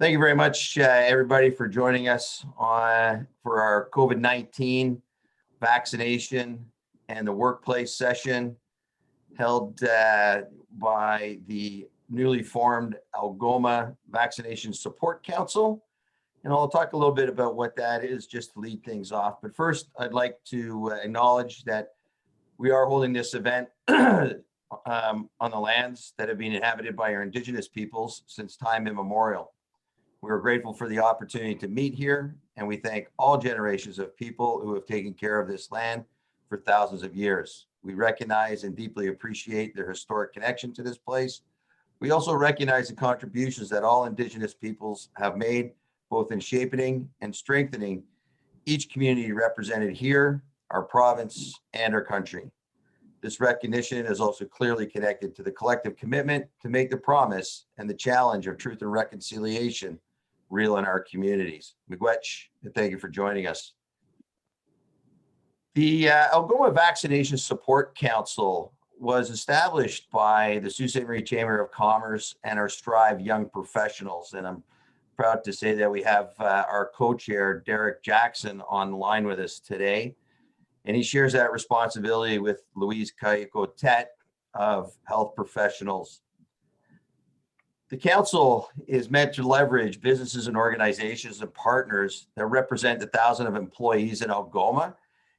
Thank you very much, everybody, for joining us for our COVID-19 vaccination and the workplace session held by the newly formed Algoma Vaccination Support Council. And I'll talk a little bit about what that is just to lead things off. But first, I'd like to acknowledge that we are holding this event on the lands that have been inhabited by our Indigenous peoples since time immemorial. We are grateful for the opportunity to meet here, and we thank all generations of people who have taken care of this land for thousands of years. We recognize and deeply appreciate their historic connection to this place. We also recognize the contributions that all Indigenous peoples have made, both in shaping and strengthening each community represented here, our province, and our country. This recognition is also clearly connected to the collective commitment to make the promise and the challenge of truth and reconciliation real in our communities. Miigwech, and thank you for joining us. The Algoma Vaccination Support Council was established by the Sault Ste. Marie Chamber of Commerce and our Strive Young Professionals. And I'm proud to say that we have our co-chair, Derek Jackson, online with us today. And he shares that responsibility with Louise Kayako-Tet of Health Professionals. The council is meant to leverage businesses and organizations and partners that represent the thousands of employees in Algoma.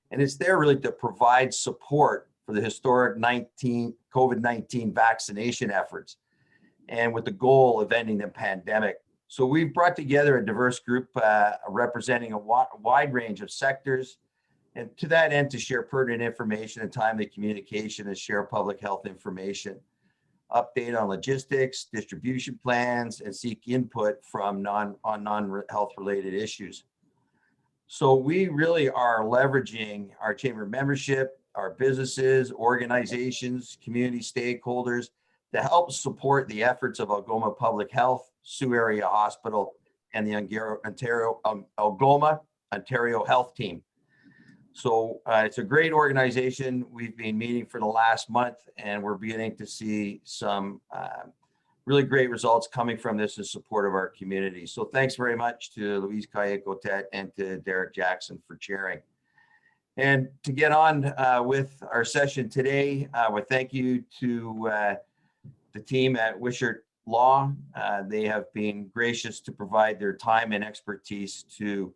And it's there really to provide support for the historic COVID-19 vaccination efforts and with the goal of ending the pandemic. So we've brought together a diverse group representing a wide range of sectors, and to that end to share pertinent information and timely communication and share public health information, update on logistics, distribution plans, and seek input from non-health related issues. So we really are leveraging our chamber membership, our businesses, organizations, community stakeholders to help support the efforts of Algoma Public Health, Sault Area Hospital, and the Algoma Ontario Health Team. So it's a great organization. We've been meeting for the last month, and we're beginning to see some really great results coming from this in support of our community. So thanks very much to Louise Kayako-Tet and to Derek Jackson for chairing. And to get on with our session today, we thank you to the team at Wishart Law. They have been gracious to provide their time and expertise to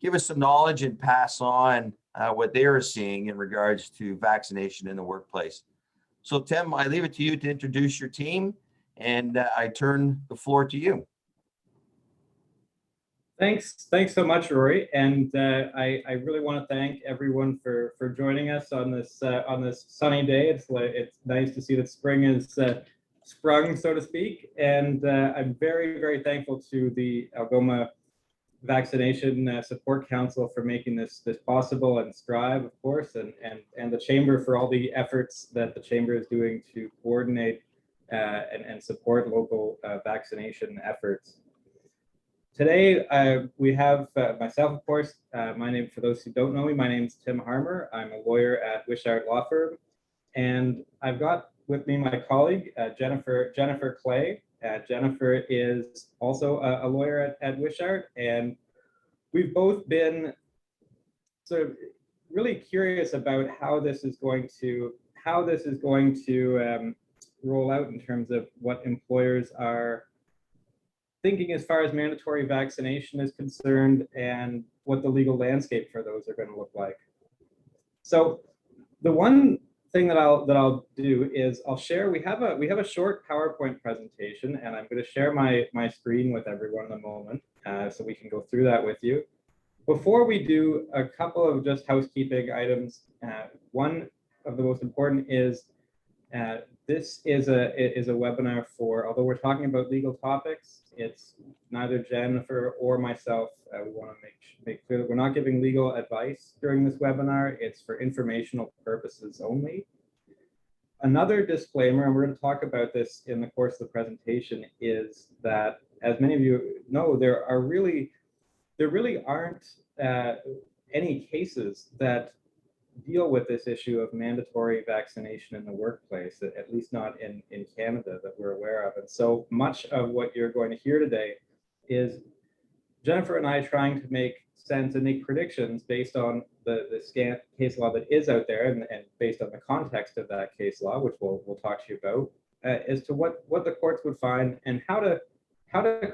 give us some knowledge and pass on what they are seeing in regards to vaccination in the workplace. So Tim, I leave it to you to introduce your team, and I turn the floor to you. Thanks so much, Rory. And I really want to thank everyone for joining us on this sunny day. It's nice to see that spring is sprung, so to speak. And I'm very thankful to the Algoma Vaccination Support Council for making this possible, and Strive, of course, and the Chamber for all the efforts that the Chamber is doing to coordinate and support local vaccination efforts. Today, we have myself, of course. My name, for those who don't know me, my name is Tim Harmer. I'm a lawyer at Wishart Law Firm, and I've got with me my colleague, Jennifer Clay. Jennifer is also a lawyer at Wishart, and we've both been sort of really curious about how this is going to roll out in terms of what employers are thinking as far as mandatory vaccination is concerned, and what the legal landscape for those are going to look like. So the one thing that I'll do is I'll share. We have a short PowerPoint presentation, and I'm going to share my screen with everyone in a moment, so we can go through that with you. Before we do, a couple of just housekeeping items. One of the most important is this is a webinar for, although we're talking about legal topics, it's neither Jennifer or myself. We want to make clear that we're not giving legal advice during this webinar. It's for informational purposes only. Another disclaimer, and we're going to talk about this in the course of the presentation, is that, as many of you know, there really aren't any cases that deal with this issue of mandatory vaccination in the workplace, at least not in Canada that we're aware of. And so much of what you're going to hear today is Jennifer and I trying to make sense and make predictions based on the scant case law that is out there, and based on the context of that case law, which we'll talk to you about, as to what the courts would find and how to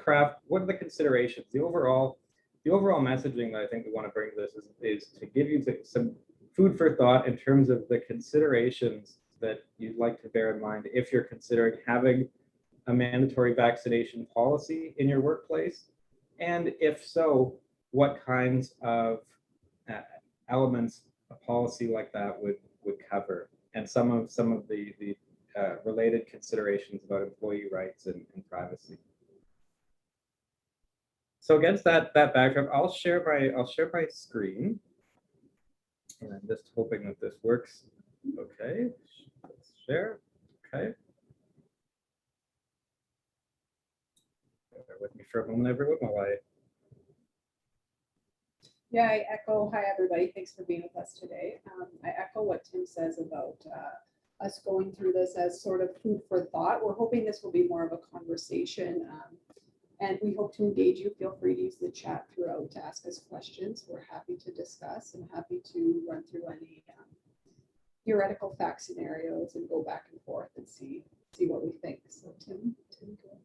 craft, what are the considerations, the overall messaging that I think we want to bring to this is to give you some food for thought in terms of the considerations that you'd like to bear in mind if you're considering having a mandatory vaccination policy in your workplace. And if so, what kinds of elements a policy like that would cover, and some of the related considerations about employee rights and privacy. So against that backdrop, I'll share my screen, and I'm just hoping that this works. Okay, let's share. Okay. Bear with me for a moment, everyone, while I. Yeah, I echo, hi everybody, thanks for being with us today. I echo what Tim says about us going through this as sort of food for thought. We're hoping this will be more of a conversation, and we hope to engage you. Feel free to use the chat throughout to ask us questions. We're happy to discuss and happy to run through any theoretical fact scenarios and go back and forth and see what we think. So Tim, go.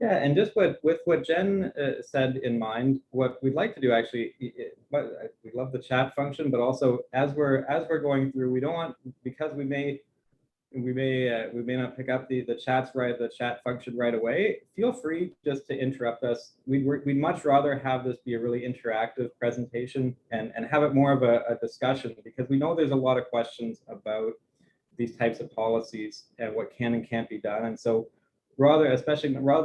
Yeah, and just with what Jen said in mind, what we'd like to do actually, we love the chat function, but also as we're going through, we don't want, because we may not pick up the chat function right away. Feel free just to interrupt us. We'd much rather have this be a really interactive presentation and have it more of a discussion, because we know there's a lot of questions about these types of policies and what can and can't be done. And so rather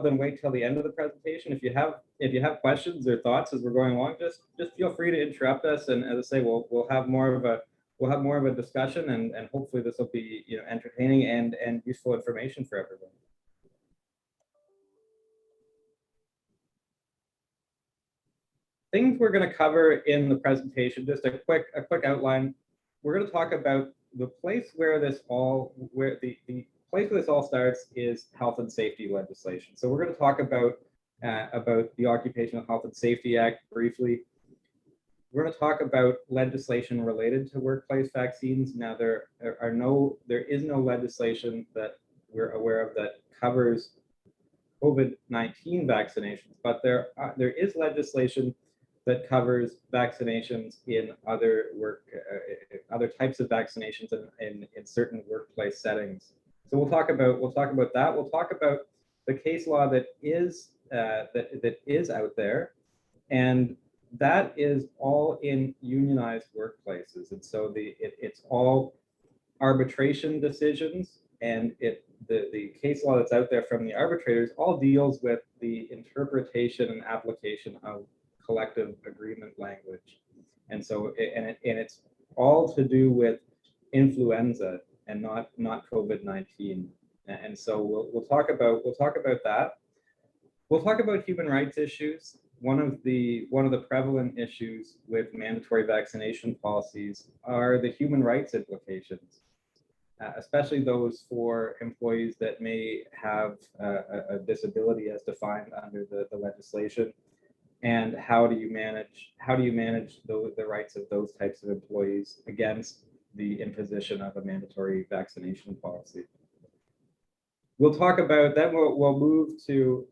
than wait till the end of the presentation, if you have questions or thoughts as we're going along, just feel free to interrupt us. And as I say, we'll have more of a discussion, and hopefully this will be entertaining and useful information for everyone. Things we're going to cover in the presentation, just a quick outline. We're going to talk about the place where the place where this all starts is health and safety legislation. So we're going to talk about the Occupational Health and Safety Act briefly. We're going to talk about legislation related to workplace vaccines. Now, there is no legislation that we're aware of that covers COVID-19 vaccinations, but there is legislation that covers vaccinations in other types of vaccinations in certain workplace settings. So we'll talk about that. We'll talk about the case law that is out there, and that is all in unionized workplaces. And so it's all arbitration decisions, and the case law that's out there from the arbitrators all deals with the interpretation and application of collective agreement language. And so it's all to do with influenza and not COVID-19. And so we'll talk about that. We'll talk about human rights issues. One of the prevalent issues with mandatory vaccination policies are the human rights implications, especially those for employees that may have a disability as defined under the legislation. And how do you manage the rights of those types of employees against the imposition of a mandatory vaccination policy? We'll talk about that. We'll move to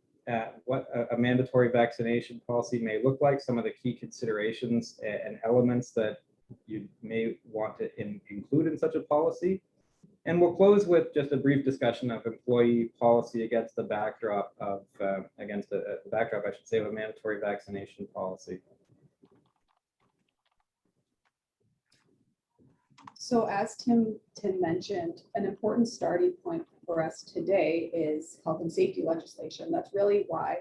what a mandatory vaccination policy may look like, some of the key considerations and elements that you may want to include in such a policy. And we'll close with just a brief discussion of employee policy against the backdrop of of a mandatory vaccination policy. So as Tim mentioned, an important starting point for us today is health and safety legislation. That's really why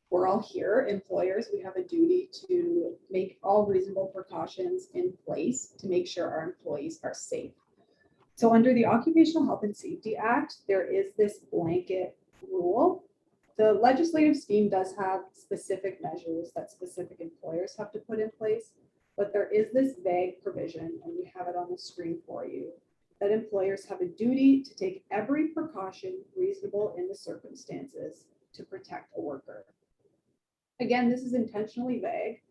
we're all here. Employers, we have a duty to make all reasonable precautions in place to make sure our employees are safe. So under the Occupational Health and Safety Act, there is this blanket rule. The legislative scheme does have specific measures that specific employers have to put in place, but there is this vague provision, and we have it on the screen for you, that employers have a duty to take every precaution reasonable in the circumstances to protect a worker. Again, this is intentionally vague.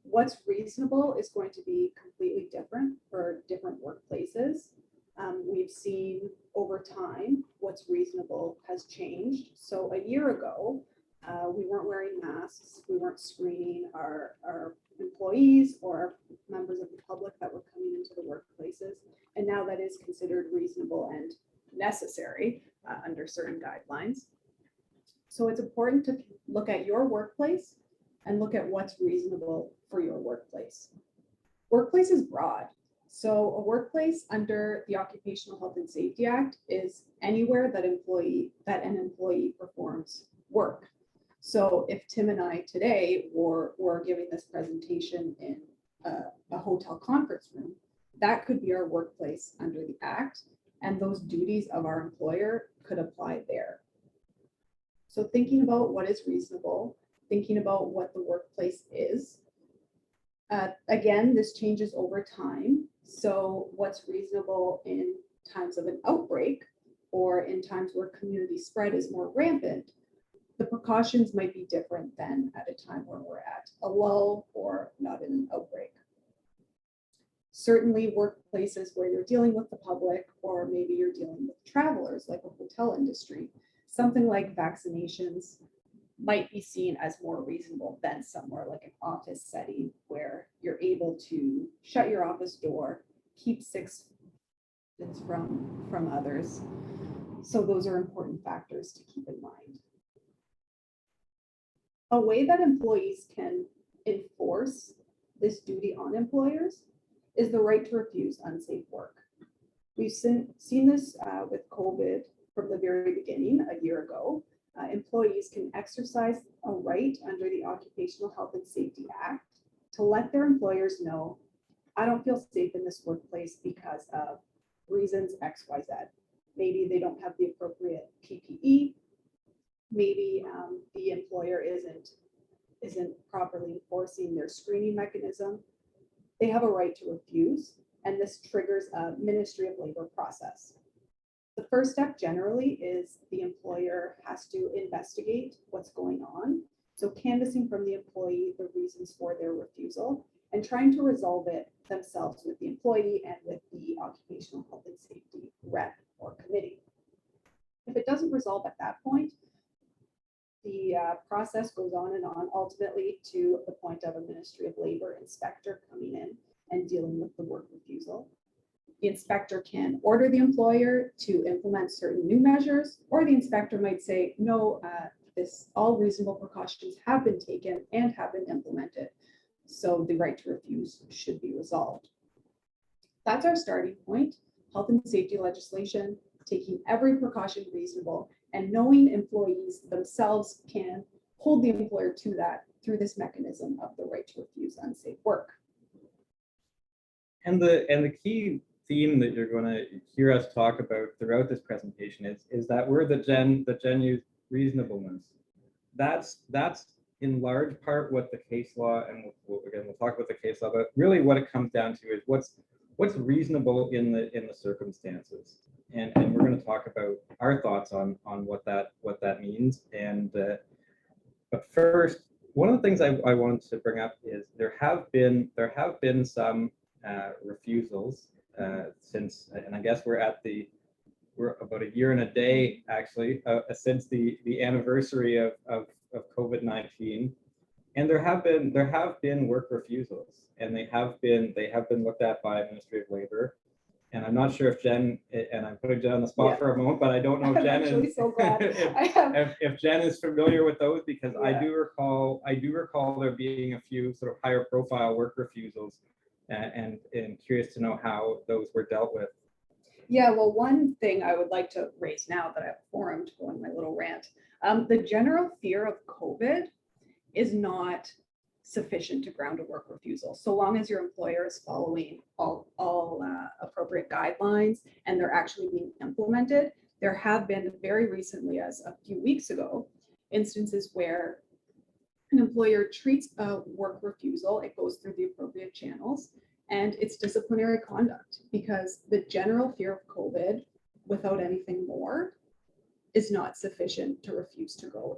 What's reasonable is going to be completely different for different workplaces. We've seen over time what's reasonable has changed. So a year ago, we weren't wearing masks. We weren't screening our employees or members of the public that were coming into the workplaces. And now that is considered reasonable and necessary under certain guidelines. So it's important to look at your workplace and look at what's reasonable for your workplace. Workplace is broad. So a workplace under the Occupational Health and Safety Act is anywhere that an employee performs work. So if Tim and I today were giving this presentation in a hotel conference room, that could be our workplace under the Act, and those duties of our employer could apply there. So thinking about what is reasonable, thinking about what the workplace is. Again, this changes over time. So what's reasonable in times of an outbreak or in times where community spread is more rampant, the precautions might be different than at a time where we're at a lull or not in an outbreak. Certainly workplaces where you're dealing with the public, or maybe you're dealing with travelers like a hotel industry, something like vaccinations might be seen as more reasonable than somewhere like an office setting where you're able to shut your office door, keep 6 distance from others. So those are important factors to keep in mind. A way that employees can enforce this duty on employers is the right to refuse unsafe work. We've seen this with COVID from the very beginning a year ago. Employees can exercise a right under the Occupational Health and Safety Act to let their employers know, I don't feel safe in this workplace because of reasons X, Y, Z. Maybe they don't have the appropriate PPE. Maybe the employer isn't properly enforcing their screening mechanism. They have a right to refuse, and this triggers a Ministry of Labor process. The first step generally is the employer has to investigate what's going on. So canvassing from the employee the reasons for their refusal and trying to resolve it themselves with the employee and with the Occupational Health and Safety rep or committee. If it doesn't resolve at that point, the process goes on and on, ultimately to the point of a Ministry of Labor inspector coming in and dealing with the work refusal. The inspector can order the employer to implement certain new measures, or the inspector might say, no, all reasonable precautions have been taken and have been implemented. So the right to refuse should be resolved. That's our starting point. Health and safety legislation, taking every precaution reasonable, and knowing employees themselves can hold the employer to that through this mechanism of the right to refuse unsafe work. And the key theme that you're going to hear us talk about throughout this presentation is that word that Jen used, reasonableness. That's in large part what the case law, and we'll talk about the case law, but really what it comes down to is what's reasonable in the circumstances. And we're going to talk about our thoughts on what that means. And but first, one of the things I wanted to bring up is there have been some refusals since, and I guess we're about a year and a day actually since the anniversary of COVID-19, and there have been work refusals, and they have been looked at by Ministry of Labor. And I'm not sure if Jen, and I'm putting Jen on the spot for a moment, but I don't know if Jen is so glad if Jen is familiar with those, because Yeah. I do recall there being a few sort of higher profile work refusals, and curious to know how those were dealt with. Yeah, well, one thing I would like to raise now that I have a forum to go on my little rant, the general fear of COVID is not sufficient to ground a work refusal. So long as your employer is following all appropriate guidelines and they're actually being implemented. There have been very recently, as a few weeks ago, instances where an employer treats a work refusal, it goes through the appropriate channels, and it's disciplinary conduct, because the general fear of COVID, without anything more, is not sufficient to refuse to go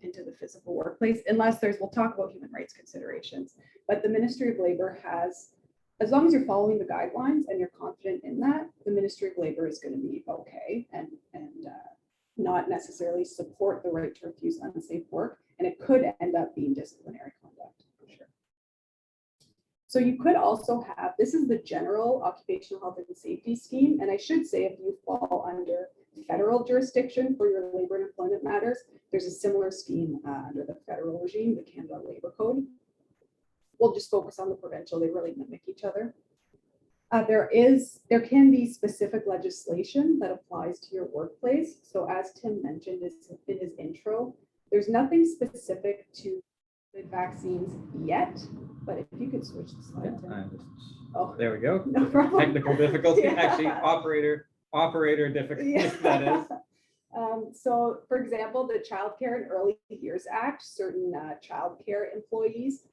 into the physical workplace unless we'll talk about human rights considerations. But the Ministry of Labor has, as long as you're following the guidelines and you're confident in that, the Ministry of Labor is going to be okay and not necessarily support the right to refuse unsafe work. And it could end up being disciplinary conduct for sure. So you could also have, this is the general occupational health and safety scheme. And I should say, if you fall under federal jurisdiction for your labor and employment matters, there's a similar scheme under the federal regime, the Canada Labor Code. We'll just focus on the provincial, they really mimic each other. There can be specific legislation that applies to your workplace. So as Tim mentioned in his intro, there's nothing specific to COVID vaccines yet, but if you could switch the slide. Oh, there we go. No problem. Technical difficulty, Yeah. actually operator difficulty, Yeah. that is. So for example, the Child Care and Early Years Act, certain child care employees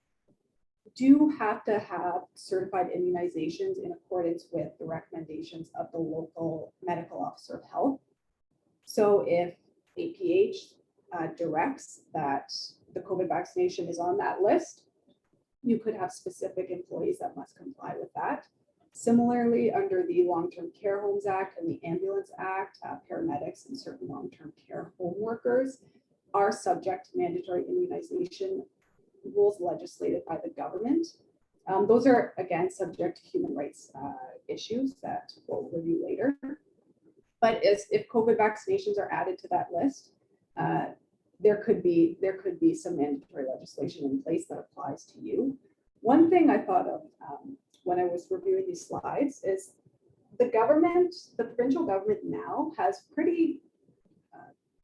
do have to have certified immunizations in accordance with the recommendations of the local medical officer of health. So if APH directs that the COVID vaccination is on that list, you could have specific employees that must comply with that. Similarly, under the Long-Term Care Homes Act and the Ambulance Act, paramedics and certain long-term care home workers are subject to mandatory immunization rules legislated by the government. Those are, again, subject to human rights issues that we'll review later. But if COVID vaccinations are added to that list, there could be some mandatory legislation in place that applies to you. One thing I thought of when I was reviewing these slides is the provincial government now has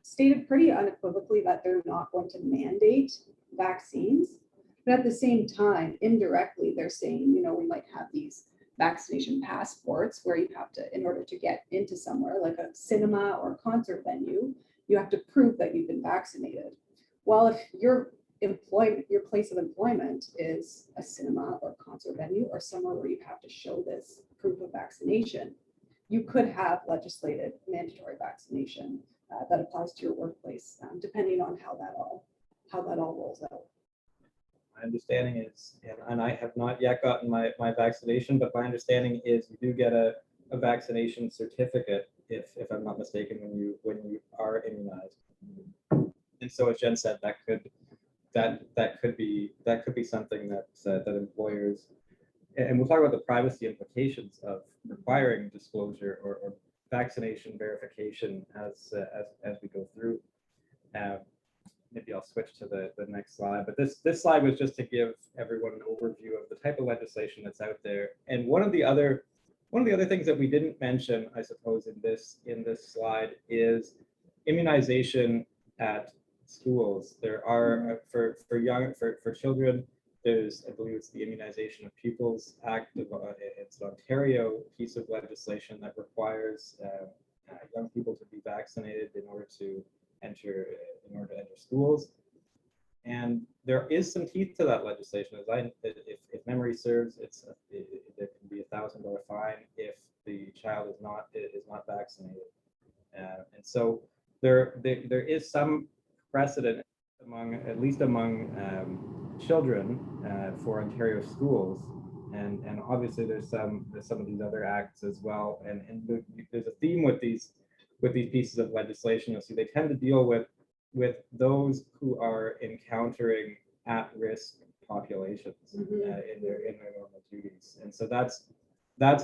stated pretty unequivocally that they're not going to mandate vaccines, but at the same time, indirectly, they're saying, we might have these vaccination passports where you have to, in order to get into somewhere like a cinema or a concert venue, you have to prove that you've been vaccinated. Well, if your place of employment is a cinema or concert venue or somewhere where you have to show this proof of vaccination, you could have legislated mandatory vaccination that applies to your workplace, depending on how that all rolls out. My understanding is, and I have not yet gotten my vaccination, but my understanding is you do get a vaccination certificate if I'm not mistaken when you are immunized. And so as Jen said, that could be something that employers, and we'll talk about the privacy implications of requiring disclosure or vaccination verification as we go through. Maybe I'll switch to the next slide, but this slide was just to give everyone an overview of the type of legislation that's out there. And one of the other things that we didn't mention, I suppose, in this slide is immunization at schools. There are for children, there's, I believe it's the Immunization of Pupils Act. It's an Ontario piece of legislation that requires young people to be vaccinated in order to enter schools. And there is some teeth to that legislation. If memory serves, there can be $1,000 fine if the child is not vaccinated. And so there is some precedent at least among children for Ontario schools, and obviously there's some of these other acts as well. And there's a theme with these pieces of legislation. You'll see they tend to deal with those who are encountering at-risk populations in their normal duties. And so that's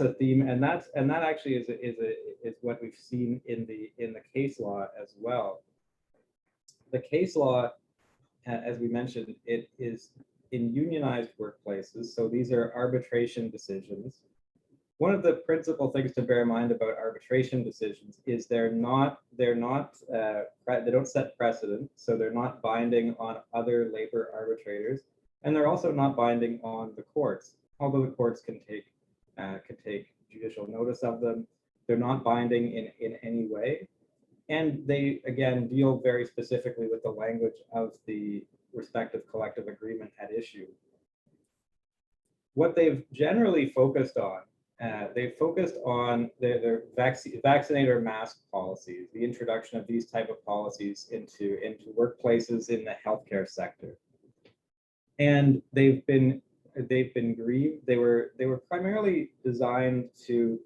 a theme, and that actually is what we've seen in the case law as well. The case law, as we mentioned, it is in unionized workplaces. So these are arbitration decisions. One of the principal things to bear in mind about arbitration decisions is they don't set precedent, so they're not binding on other labor arbitrators, and they're also not binding on the courts. Although the courts can take judicial notice of them, they're not binding in any way, and they again deal very specifically with the language of the respective collective agreement at issue. What they've generally focused on they focused on their vaccinator mask policies, the introduction of these type of policies into workplaces in the healthcare sector. And they've been grieved. They were primarily designed to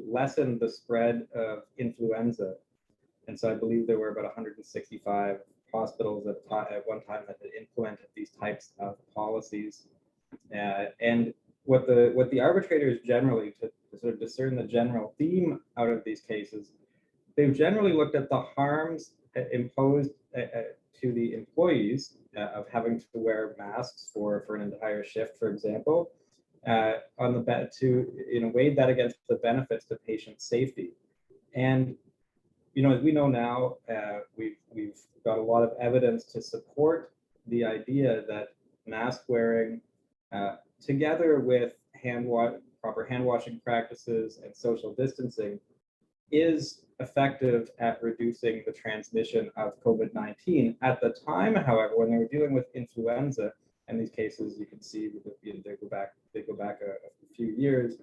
lessen the spread of influenza. And so I believe there were about 165 hospitals at one time that had implemented these types of policies. And what the arbitrators generally, to sort of discern the general theme out of these cases, they've generally looked at the harms imposed to the employees of having to wear masks for an entire shift, for example, weighed that against the benefits to patient safety. And as we know now, we've got a lot of evidence to support the idea that mask wearing, together with proper hand washing practices and social distancing, is effective at reducing the transmission of COVID-19. At the time, however, when they were dealing with influenza, and these cases you can see they go back a few years.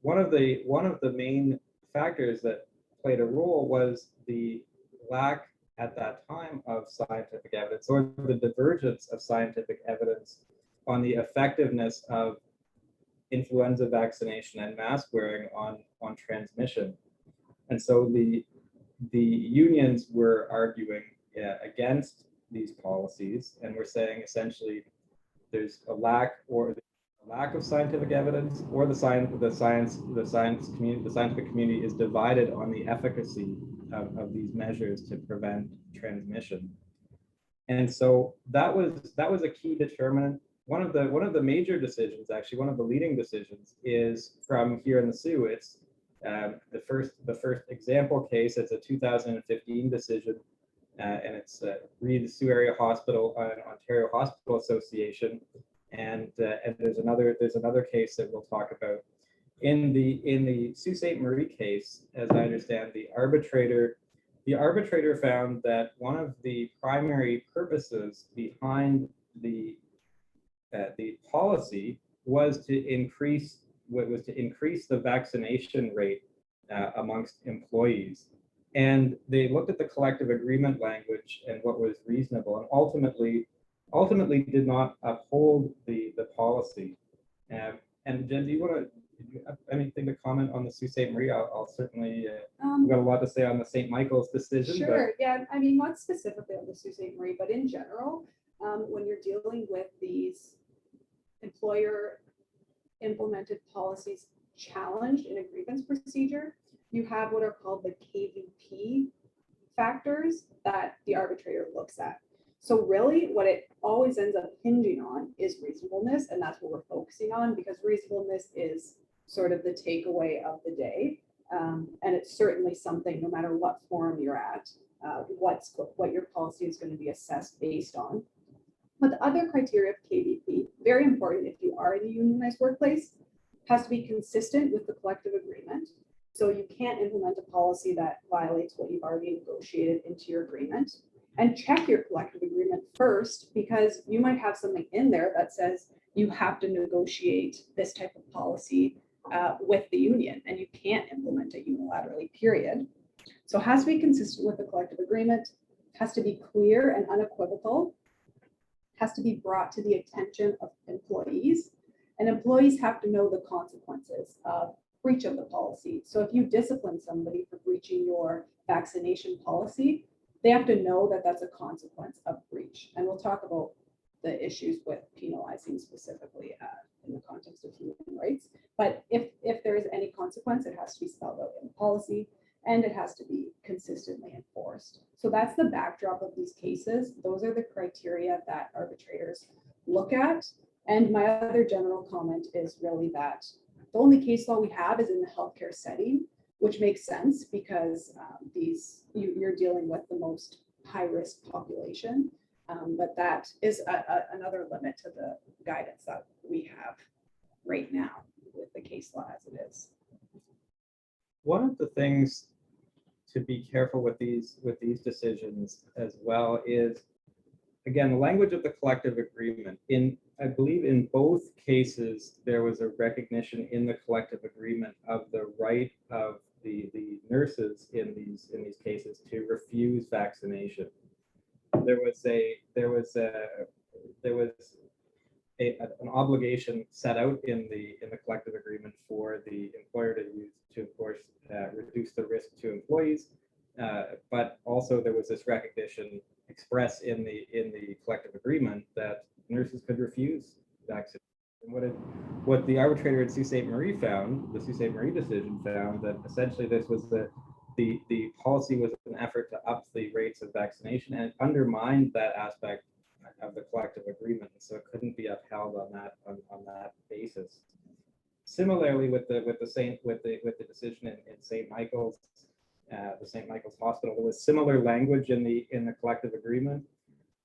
One of the main factors that played a role was the lack at that time of scientific evidence, or the divergence of scientific evidence on the effectiveness of influenza vaccination and mask wearing on transmission. And so the unions were arguing against these policies, and were saying essentially there's a lack of scientific evidence, or the scientific community is divided on the efficacy of these measures to prevent transmission. And so that was a key determinant. One of the major decisions, actually one of the leading decisions, is from here in the Sioux. It's the first example case. It's a 2015 decision, and it's Reed Sioux Area Hospital and Ontario Hospital Association. And there's another case that we'll talk about. In the Sault Ste. Marie case, as I understand, the arbitrator found that one of the primary purposes behind the policy was to increase the vaccination rate amongst employees. And they looked at the collective agreement language and what was reasonable, and ultimately did not uphold the policy. And Jen, do you have anything to comment on the Sault Ste. Marie? I'll certainly, we've got a lot to say on the St. Michael's decision. Sure, yeah, I mean, not specifically on the Sault Ste. Marie, but in general, when you're dealing with these employer implemented policies challenged in a grievance procedure, you have what are called the KVP factors that the arbitrator looks at. So really what it always ends up hinging on is reasonableness, and that's what we're focusing on, because reasonableness is sort of the takeaway of the day. And it's certainly something, no matter what forum you're at, what your policy is going to be assessed based on. But the other criteria of KVP, very important if you are in a unionized workplace, has to be consistent with the collective agreement. So you can't implement a policy that violates what you've already negotiated into your agreement. And check your collective agreement first, because you might have something in there that says you have to negotiate this type of policy with the union, and you can't implement it unilaterally, period. So it has to be consistent with the collective agreement, has to be clear and unequivocal, has to be brought to the attention of employees, and employees have to know the consequences of breach of the policy. So if you discipline somebody for breaching your vaccination policy, they have to know that that's a consequence of breach. And we'll talk about the issues with penalizing specifically in the context of human rights. But if there is any consequence, it has to be spelled out in the policy, and it has to be consistently enforced. So that's the backdrop of these cases. Those are the criteria that arbitrators look at. And my other general comment is really that the only case law we have is in the healthcare setting, which makes sense because you're dealing with the most high-risk population. But that is another limit to the guidance that we have right now with the case law as it is. One of the things to be careful with these decisions as well is, again, the language of the collective agreement. In I believe in both cases, there was a recognition in the collective agreement of the right of the nurses in these cases to refuse vaccination. There was an obligation set out in the collective agreement for the employer to use to, of course, reduce the risk to employees, but also there was this recognition expressed in the collective agreement that nurses could refuse vaccination. And what the arbitrator at Sault Ste. Marie found, the Sault Ste. Marie decision found that essentially this was the policy was an effort to up the rates of vaccination, and it undermined that aspect of the collective agreement, so it couldn't be upheld on that basis. Similarly, with the decision in St. Michael's, the St. Michael's Hospital, there was similar language in the collective agreement,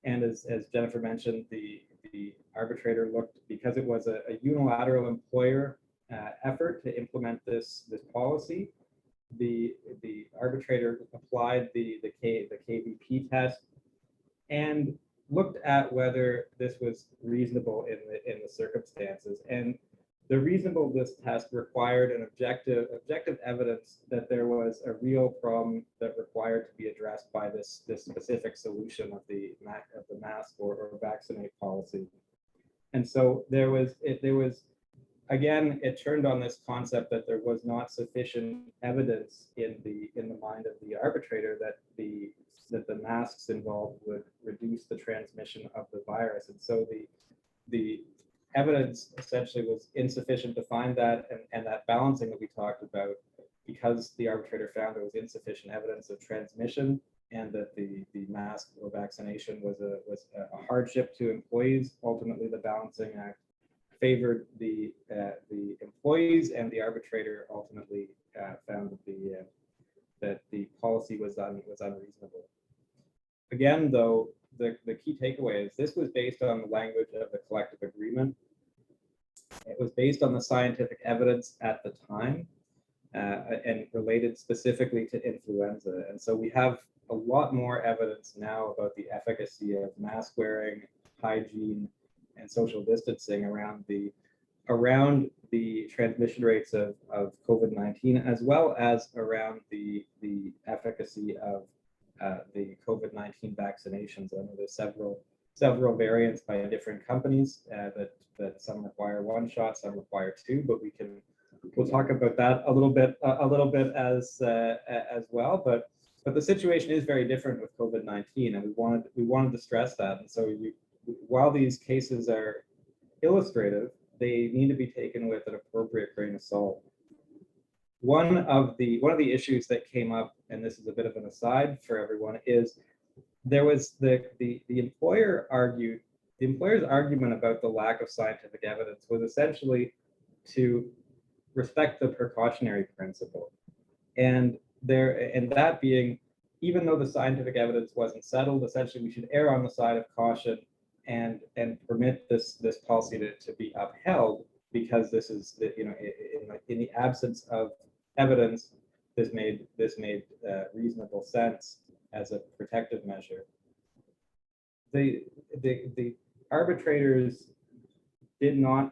and as Jennifer mentioned, the arbitrator looked, because it was a unilateral employer effort to implement this policy. The arbitrator applied the KVP test and looked at whether this was reasonable in the circumstances. And the reasonableness test required an objective evidence that there was a real problem that required to be addressed by this specific solution of the mask or vaccinate policy. And so there was again, it turned on this concept that there was not sufficient evidence in the mind of the arbitrator that the masks involved would reduce the transmission of the virus. And so the evidence essentially was insufficient to find that, and that balancing that we talked about, because the arbitrator found there was insufficient evidence of transmission and that the mask or vaccination was a hardship to employees. Ultimately, the balancing act favored the employees, and the arbitrator ultimately found that the policy was unreasonable. Again, though, the key takeaway is this was based on the language of the collective agreement. It was based on the scientific evidence at the time, and related specifically to influenza. And so we have a lot more evidence now about the efficacy of mask wearing, hygiene, and social distancing around the transmission rates of COVID-19, as well as around the efficacy of the COVID-19 vaccinations. I know there's several variants by different companies that some require one shot, some require two, but we'll talk about that a little bit as well. But the situation is very different with COVID-19, and we wanted to stress that. And so while these cases are illustrative, they need to be taken with an appropriate grain of salt. One of the issues that came up, and this is a bit of an aside for everyone, is there was the employer's argument about the lack of scientific evidence was essentially to respect the precautionary principle, and that being, even though the scientific evidence wasn't settled, essentially we should err on the side of caution and permit this policy to be upheld, because this is, in the absence of evidence, this made reasonable sense as a protective measure. The arbitrators did not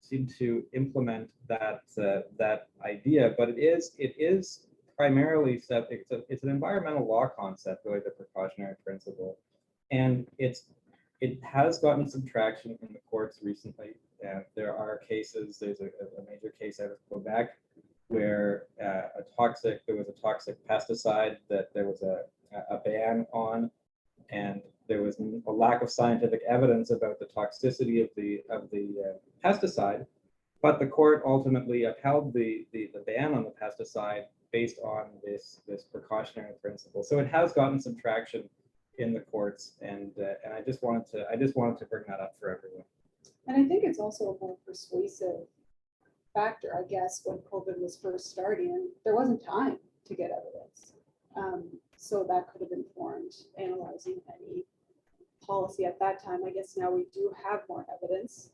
seem to implement that idea, but it is primarily it's an environmental law concept, really, the precautionary principle, and it has gotten some traction in the courts recently. There are cases. There's a major case out of Quebec where there was a toxic pesticide that there was a ban on, and there was a lack of scientific evidence about the toxicity of the pesticide, but the court ultimately upheld the ban on the pesticide based on this precautionary principle. So it has gotten some traction in the courts, and I just wanted to bring that up for everyone. And I think it's also a more persuasive factor, I guess, when COVID was first starting, there wasn't time to get evidence. So that could have informed analyzing any policy at that time. I guess now we do have more evidence,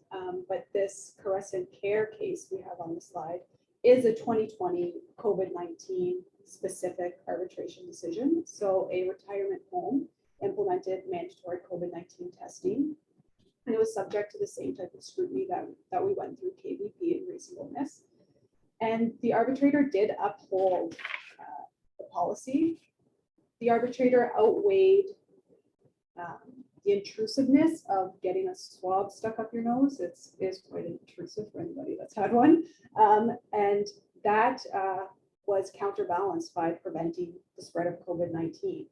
but this Crescent Care case we have on the slide is a 2020 COVID-19 specific arbitration decision. So a retirement home implemented mandatory COVID-19 testing. And it was subject to the same type of scrutiny that we went through KVP and reasonableness. And the arbitrator did uphold the policy. The arbitrator outweighed the intrusiveness of getting a swab stuck up your nose. It is quite intrusive for anybody that's had one. And that was counterbalanced by preventing the spread of COVID-19.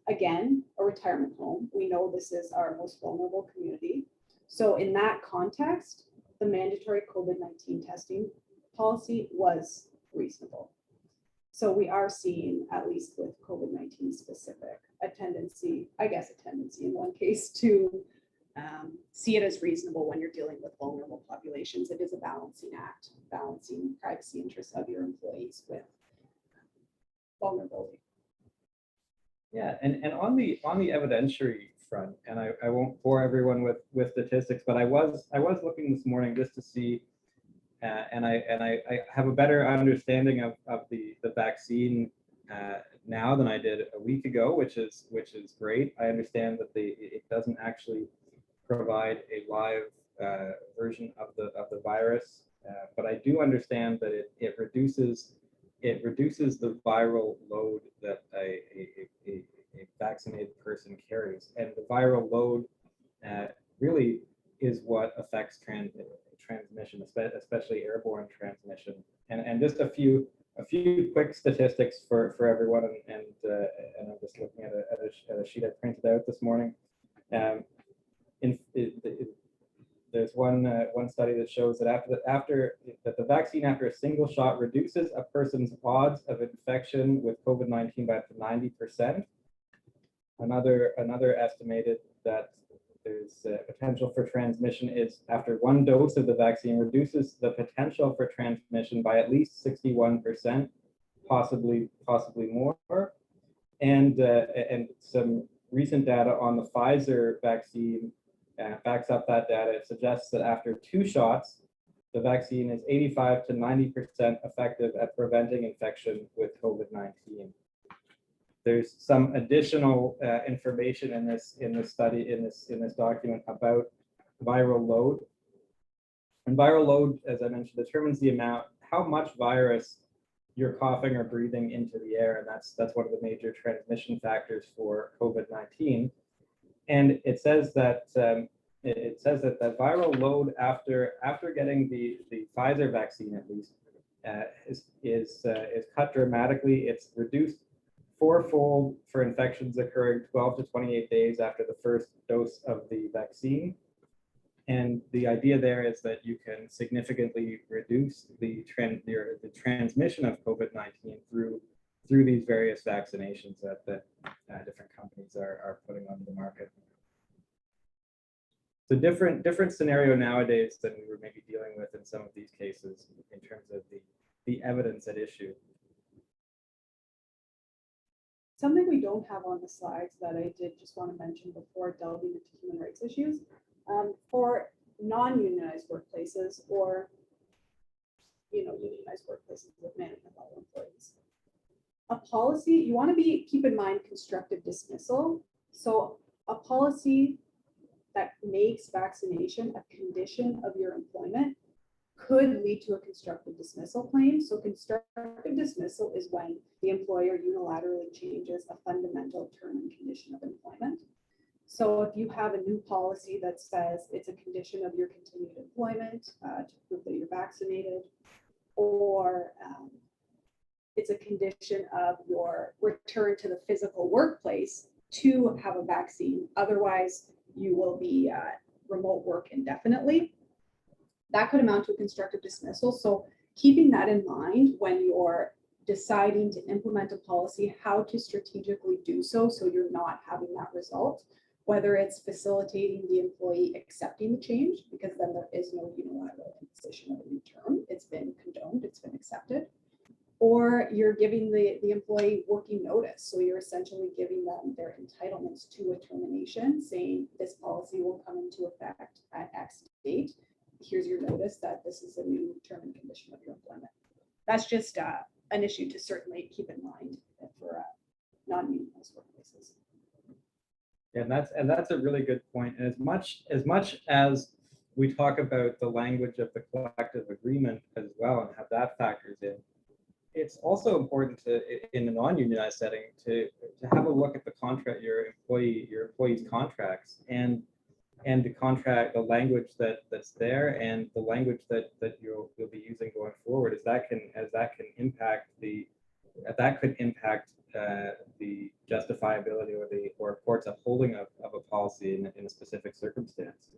Again, a retirement home. We know this is our most vulnerable community. So in that context, the mandatory COVID-19 testing policy was reasonable. So we are seeing, at least with COVID-19 specific, a tendency in one case to see it as reasonable when you're dealing with vulnerable populations. It is a balancing act, balancing privacy interests of your employees with vulnerability. Yeah, and on the evidentiary front, and I won't bore everyone with statistics, but I was looking this morning just to see, and I have a better understanding of the vaccine now than I did a week ago, which is great. I understand that it doesn't actually provide a live version of the virus, but I do understand that it reduces the viral load that a vaccinated person carries, and the viral load really is what affects transmission, especially airborne transmission. And just a few quick statistics for everyone, and I'm just looking at a sheet I printed out this morning. There's one study that shows that the vaccine after a single shot reduces a person's odds of infection with COVID-19 by up to 90%. Another estimated that there's potential for transmission is after one dose of the vaccine reduces the potential for transmission by at least 61%, possibly more. And some recent data on the Pfizer vaccine backs up that data. It suggests that after 2 shots, the vaccine is 85 to 90% effective at preventing infection with COVID-19. There's some additional information in this study, in this document, about viral load. And viral load, as I mentioned, determines the amount, how much virus you're coughing or breathing into the air, and that's one of the major transmission factors for COVID-19. And it says that the viral load after getting the Pfizer vaccine, at least, is cut dramatically. It's reduced 4-fold for infections occurring 12 to 28 days after the first dose of the vaccine. And the idea there is that you can significantly reduce the transmission of COVID-19 through these various vaccinations that different companies are putting onto the market. It's a different scenario nowadays than we were maybe dealing with in some of these cases in terms of the evidence at issue. Something we don't have on the slides that I did just want to mention before delving into human rights issues, for non-unionized workplaces or unionized workplaces with management level employees. A policy, you want to keep in mind constructive dismissal. So a policy that makes vaccination a condition of your employment could lead to a constructive dismissal claim. So constructive dismissal is when the employer unilaterally changes a fundamental term and condition of employment. So if you have a new policy that says it's a condition of your continued employment to prove that you're vaccinated, or it's a condition of your return to the physical workplace to have a vaccine, otherwise you will be remote work indefinitely, that could amount to a constructive dismissal. So keeping that in mind when you're deciding to implement a policy, how to strategically do so you're not having that result, whether it's facilitating the employee accepting the change, because then there is no unilateral imposition of a new term. It's been condoned, it's been accepted. Or you're giving the employee working notice. So you're essentially giving them their entitlements to a termination, saying this policy will come into effect at X date. Here's your notice that this is a new term and condition of your employment. That's just an issue to certainly keep in mind for non-unionized workplaces. And that's a really good point. And as much as we talk about the language of the collective agreement as well and have that factors in, it's also important to, in a non-unionized setting, to have a look at the contract, your employees' contracts, and the language that's there, and the language that you'll be using going forward, as that could impact the justifiability or court's upholding of a policy in a specific circumstance.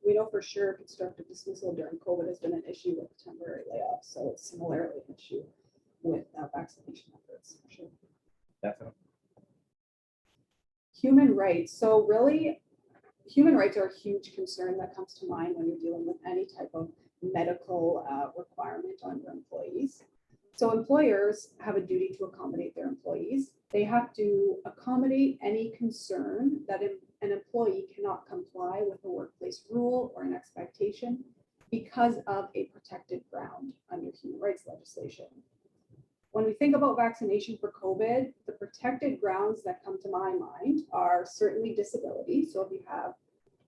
We know for sure constructive dismissal during COVID has been an issue with temporary layoffs, so it's similarly an issue with vaccination efforts, for sure. Definitely. Human rights. So really, human rights are a huge concern that comes to mind when you're dealing with any type of medical requirement on your employees. So employers have a duty to accommodate their employees. They have to accommodate any concern that an employee cannot comply with a workplace rule or an expectation because of a protected ground under human rights legislation. When we think about vaccination for COVID, the protected grounds that come to my mind are certainly disability. So if you have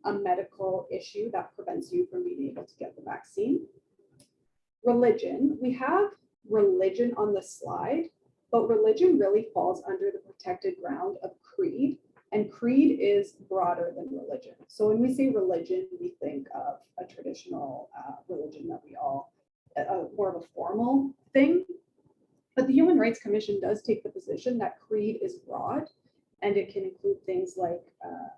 a medical issue that prevents you from being able to get the vaccine. Religion, we have religion on the slide, but religion really falls under the protected ground of creed, and creed is broader than religion. So when we say religion, we think of a traditional religion that we all, more of a formal thing. But the Human Rights Commission does take the position that creed is broad, and it can include things like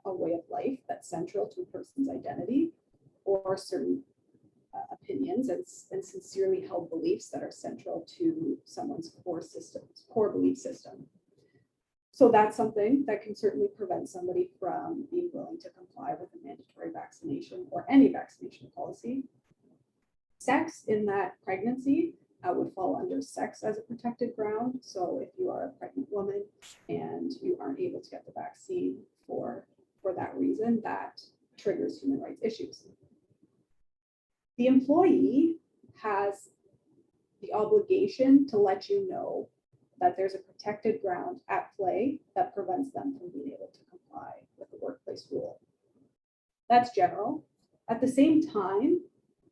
a way of life that's central to a person's identity, or certain opinions and sincerely held beliefs that are central to someone's core belief system. So that's something that can certainly prevent somebody from being willing to comply with a mandatory vaccination or any vaccination policy. Sex in that pregnancy would fall under sex as a protected ground. So if you are a pregnant woman and you aren't able to get the vaccine for that reason, that triggers human rights issues. The employee has the obligation to let you know that there's a protected ground at play that prevents them from being able to comply with the workplace rule. That's general. At the same time,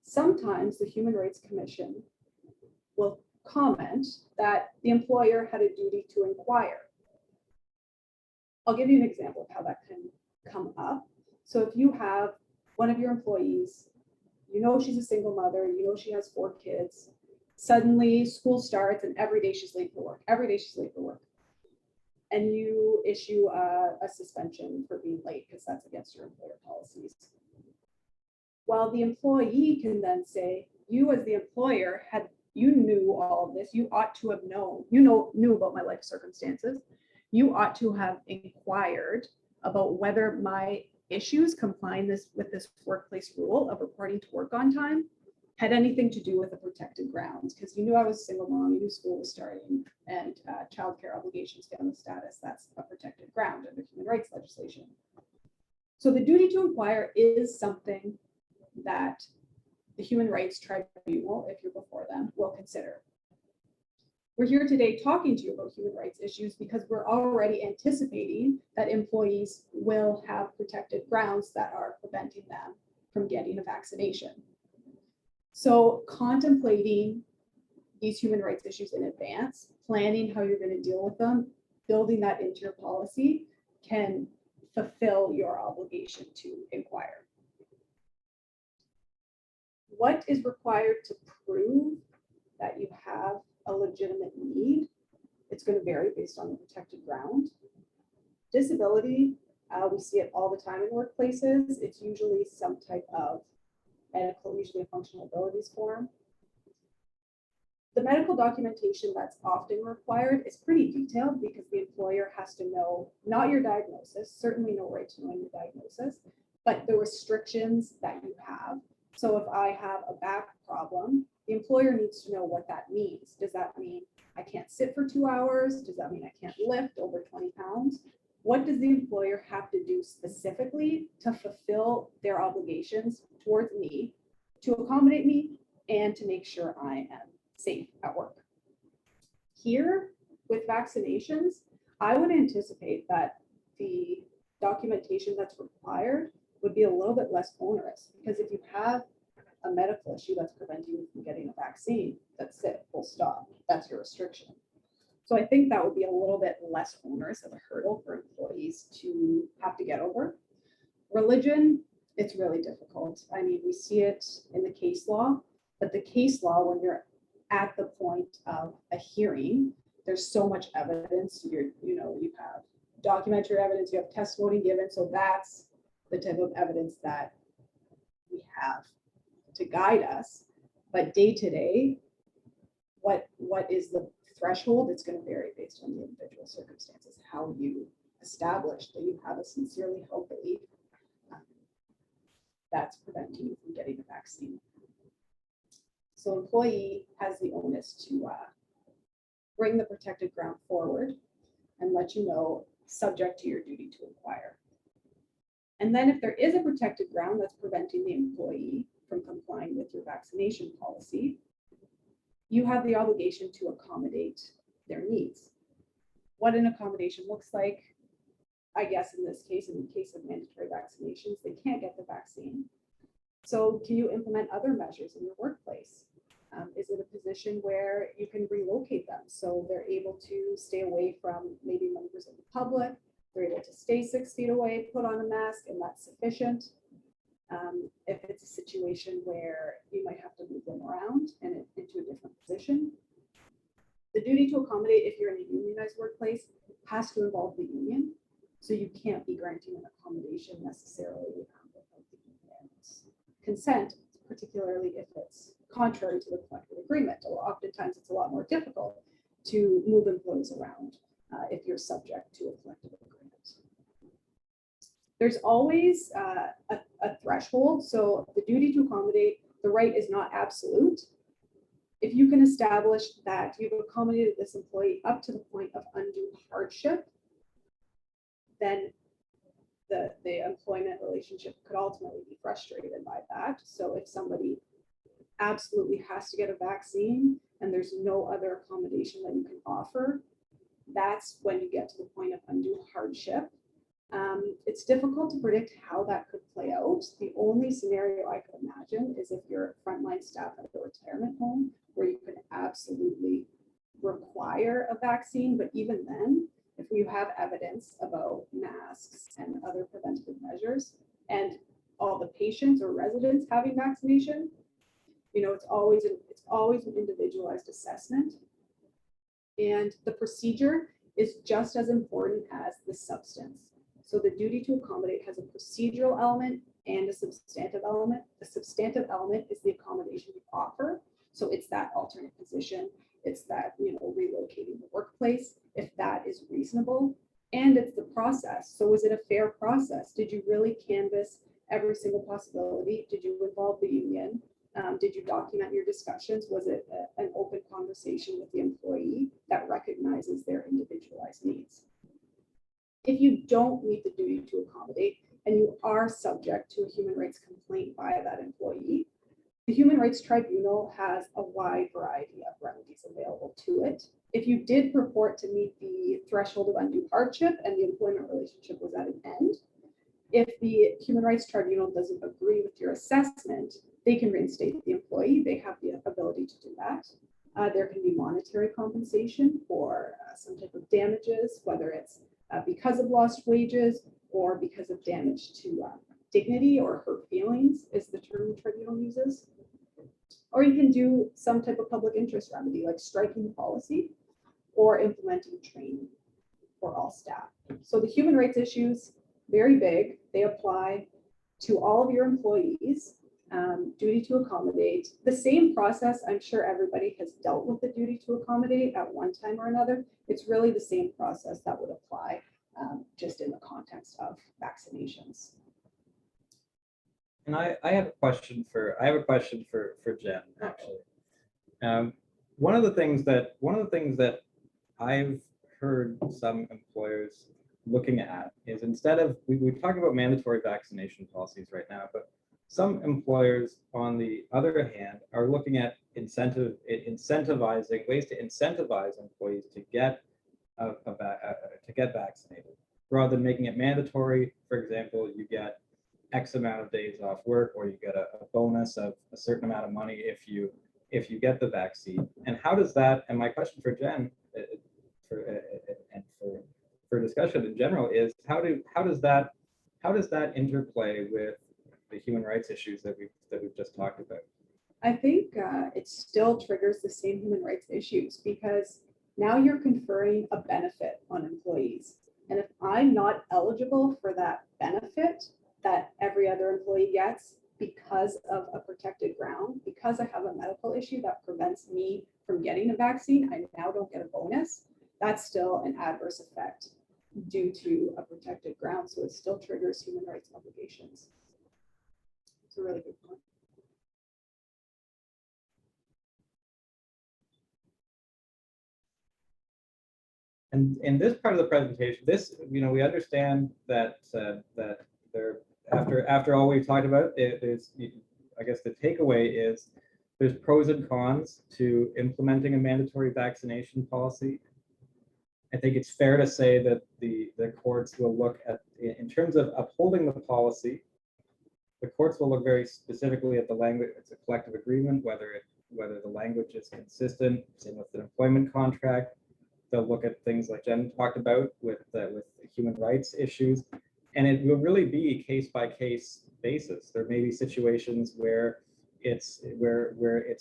sometimes the Human Rights Commission will comment that the employer had a duty to inquire. I'll give you an example of how that can come up. So if you have one of your employees, you know she's a single mother, you know she has 4 kids, suddenly school starts and every day she's late for work. And you issue a suspension for being late because that's against your employer policies. While the employee can then say, you as the employer you knew all of this, you ought to have known, knew about my life circumstances. You ought to have inquired about whether my issues complying with this workplace rule of reporting to work on time had anything to do with the protected grounds, because you knew I was a single mom, you knew school was starting, and childcare obligations, family status, that's a protected ground under human rights legislation. So the duty to inquire is something that the Human Rights Tribunal, if you're before them, will consider. We're here today talking to you about human rights issues because we're already anticipating that employees will have protected grounds that are preventing them from getting a vaccination. So contemplating these human rights issues in advance, planning how you're going to deal with them, building that into your policy can fulfill your obligation to inquire. What is required to prove that you have a legitimate need? It's going to vary based on the protected ground. Disability, we see it all the time in workplaces. It's usually some type of medical, usually a functional abilities form. The medical documentation that's often required is pretty detailed because the employer has to know not your diagnosis, certainly no right to knowing your diagnosis, but the restrictions that you have. So if I have a back problem, the employer needs to know what that means. Does that mean I can't sit for 2 hours? Does that mean I can't lift over 20 pounds? What does the employer have to do specifically to fulfill their obligations towards me, to accommodate me, and to make sure I am safe at work? Here, with vaccinations, I would anticipate that the documentation that's required would be a little bit less onerous, because if you have a medical issue that's preventing you from getting a vaccine, that's it, full stop. That's your restriction. So I think that would be a little bit less onerous of a hurdle for employees to have to get over. Religion, it's really difficult. I mean, we see it in the case law, but the case law, when you're at the point of a hearing, there's so much evidence. You have documentary evidence, you have testimony given. So that's the type of evidence that we have to guide us. But day to day, what is the threshold? It's going to vary based on the individual circumstances, how you establish that you have a sincerely held belief that's preventing you from getting the vaccine. So employee has the onus to bring the protected ground forward and let you know, subject to your duty to inquire. And then if there is a protected ground that's preventing the employee from complying with your vaccination policy, you have the obligation to accommodate their needs. What an accommodation looks like, I guess in this case, in the case of mandatory vaccinations, they can't get the vaccine. So can you implement other measures in your workplace? Is it a position where you can relocate them so they're able to stay away from maybe members of the public, they're able to stay 6 feet away, put on a mask, and that's sufficient? If it's a situation where you might have to move them around and into a different position, the duty to accommodate, if you're in a unionized workplace, has to involve the union. So you can't be granting an accommodation necessarily without the union's consent, particularly if it's contrary to the collective agreement. Or oftentimes it's a lot more difficult to move employees around if you're subject to a collective agreement. There's always a threshold. So the duty to accommodate, the right is not absolute. If you can establish that you've accommodated this employee up to the point of undue hardship, then the employment relationship could ultimately be frustrated by that. So if somebody absolutely has to get a vaccine and there's no other accommodation that you can offer, that's when you get to the point of undue hardship. It's difficult to predict how that could play out. The only scenario I could imagine is if you're frontline staff at a retirement home where you could absolutely require a vaccine. But even then, if you have evidence about masks and other preventative measures and all the patients or residents having vaccination, it's always an individualized assessment. And the procedure is just as important as the substance. So the duty to accommodate has a procedural element and a substantive element. The substantive element is the accommodation you offer. So it's that alternate position. It's that, relocating the workplace, if that is reasonable. And it's the process. So was it a fair process? Did you really canvass every single possibility? Did you involve the union? Did you document your discussions? Was it an open conversation with the employee that recognizes their individualized needs? If you don't meet the duty to accommodate and you are subject to a human rights complaint by that employee, the Human Rights Tribunal has a wide variety of remedies available to it. If you did purport to meet the threshold of undue hardship and the employment relationship was at an end, if the Human Rights Tribunal doesn't agree with your assessment, they can reinstate the employee. They have the ability to do that. There can be monetary compensation for some type of damages, whether it's because of lost wages or because of damage to dignity or hurt feelings is the term the tribunal uses. Or you can do some type of public interest remedy like striking the policy or implementing training for all staff. So the human rights issues, very big. They apply to all of your employees. Duty to accommodate, the same process. I'm sure everybody has dealt with the duty to accommodate at one time or another. It's really the same process that would apply just in the context of vaccinations. And I have a question for Jen, actually. One of the things that I've heard some employers looking at is, instead of we talk about mandatory vaccination policies right now, but some employers, on the other hand, are looking at incentivizing ways to incentivize employees to get vaccinated. rather than making it mandatory. For example, you get X amount of days off work, or you get a bonus of a certain amount of money if you get the vaccine. And how does that? And my question for Jen, for discussion in general, is how does that interplay with the human rights issues that we've just talked about? I think it still triggers the same human rights issues, because now you're conferring a benefit on employees. And if I'm not eligible for that benefit that every other employee gets because of a protected ground, because I have a medical issue that prevents me from getting the vaccine, I now don't get a bonus. That's still an adverse effect due to a protected ground. So it still triggers human rights obligations. It's a really good point. And in this part of the presentation, we understand that that there, after all we've talked about, I guess the takeaway is there's pros and cons to implementing a mandatory vaccination policy. I think it's fair to say that the courts will look at, in terms of upholding the policy, the courts will look very specifically at the language. It's a collective agreement, whether the language is consistent, same with an employment contract. They'll look at things like Jen talked about with human rights issues, and it will really be case by case basis. There may be situations where it's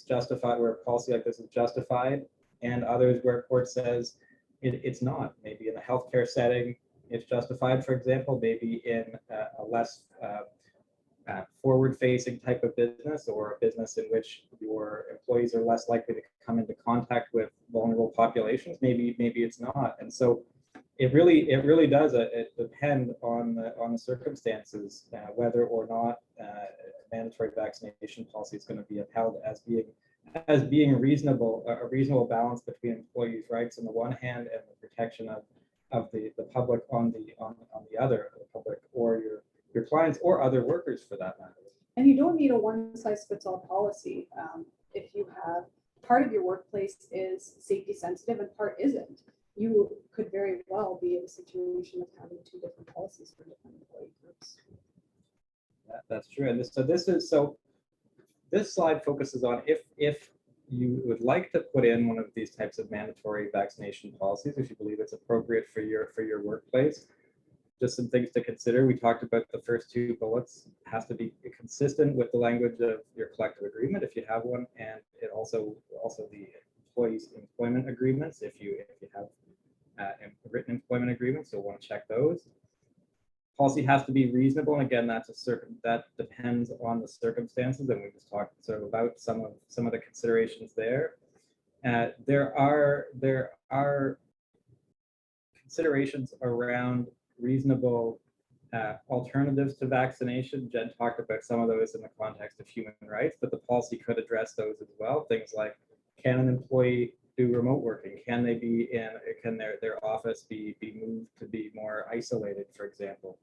justified, where a policy like this is justified, and others where a court says it's not. Maybe in a healthcare setting, it's justified, for example, maybe in a less forward-facing type of business, or a business in which your employees are less likely to come into contact with vulnerable populations. Maybe it's not, and so it really does depend on the circumstances whether or not mandatory vaccination policy is going to be upheld as being reasonable, a reasonable balance between employees' rights on the one hand and the protection of the public on the other, the public or your clients or other workers for that matter. And you don't need a one-size-fits-all policy. If you have part of your workplace is safety sensitive and part isn't, you could very well be in a situation of having two different policies for different employee groups. That's true. And this slide focuses on if you would like to put in one of these types of mandatory vaccination policies, if you believe it's appropriate for your workplace. Just some things to consider. We talked about the first two bullets. It has to be consistent with the language of your collective agreement if you have one, and it also the employees' employment agreements if you have written employment agreements. So we'll want to check those. Policy has to be reasonable, and again, that depends on the circumstances, and we just talked sort of about some of the considerations there. There are considerations around reasonable alternatives to vaccination. Jen talked about some of those in the context of human rights, but the policy could address those as well. Things like, can an employee do remote working? Can their office be moved to be more isolated, for example?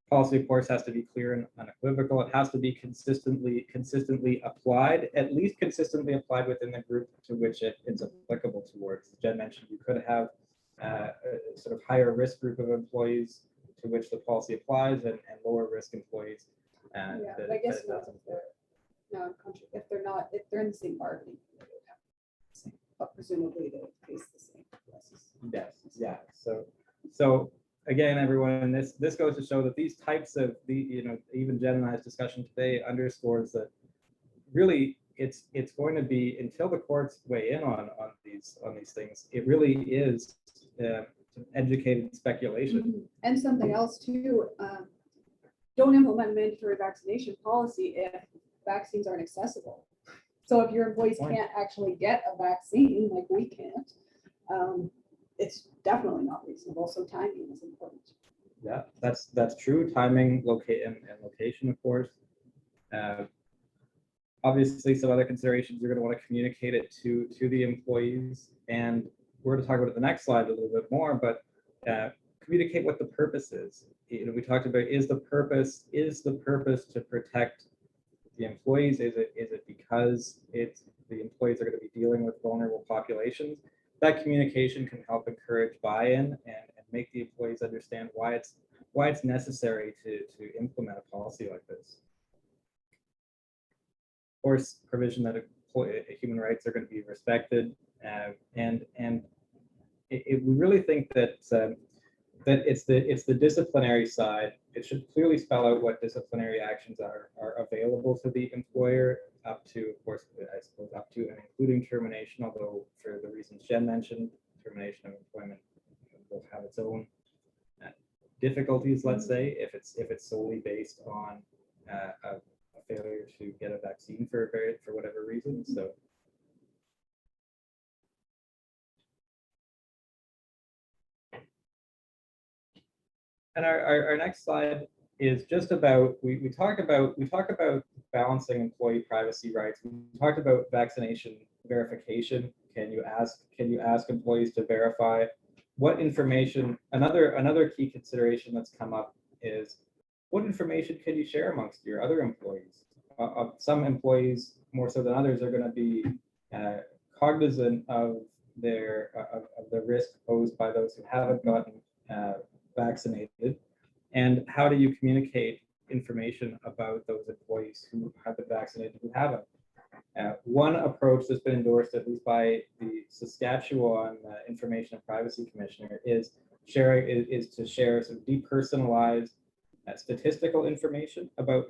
Policy, of course, has to be clear and unequivocal. It has to be consistently applied, at least consistently applied within the group to which it's applicable towards. As Jen mentioned, you could have a sort of higher risk group of employees to which the policy applies, and lower risk employees. Yeah, I guess not if they're in the same bargaining, they would have the same, but presumably they would face the same risks. Yes, yeah. So again, everyone, this goes to show that these types of even Jen and I's discussion today underscores that really it's going to be, until the courts weigh in on these things, it really is educated speculation. Mm-hmm. And something else too, don't implement mandatory vaccination policy if vaccines aren't accessible. So if your employees can't actually get a vaccine, like we can't, it's definitely not reasonable. So timing is important. Yeah, that's true. Timing, location, of course. Obviously, some other considerations, you're going to want to communicate it to the employees, and we're going to talk about it the next slide a little bit more, but communicate what the purpose is. We talked about, is the purpose to protect the employees? Is it because the employees are going to be dealing with vulnerable populations? That communication can help encourage buy-in and make the employees understand why it's necessary to implement a policy like this. Of course, provision that human rights are going to be respected, and we really think that that it's the disciplinary side. It should clearly spell out what disciplinary actions are available to the employer, up to, of course, I suppose, up to and including termination, although for the reasons Jen mentioned, termination of employment will have its own difficulties, let's say, if it's solely based on a failure to get a vaccine for whatever reason. So and our next slide is just about, we talk about balancing employee privacy rights. We talked about vaccination verification. Can you ask employees to verify what information? Another key consideration that's come up is, what information can you share amongst your other employees? Some employees, more so than others, are going to be cognizant of the risk posed by those who haven't gotten vaccinated, and how do you communicate information about those employees who have been vaccinated who haven't? One approach that's been endorsed, at least by the Saskatchewan Information and Privacy Commissioner, is to share some depersonalized statistical information about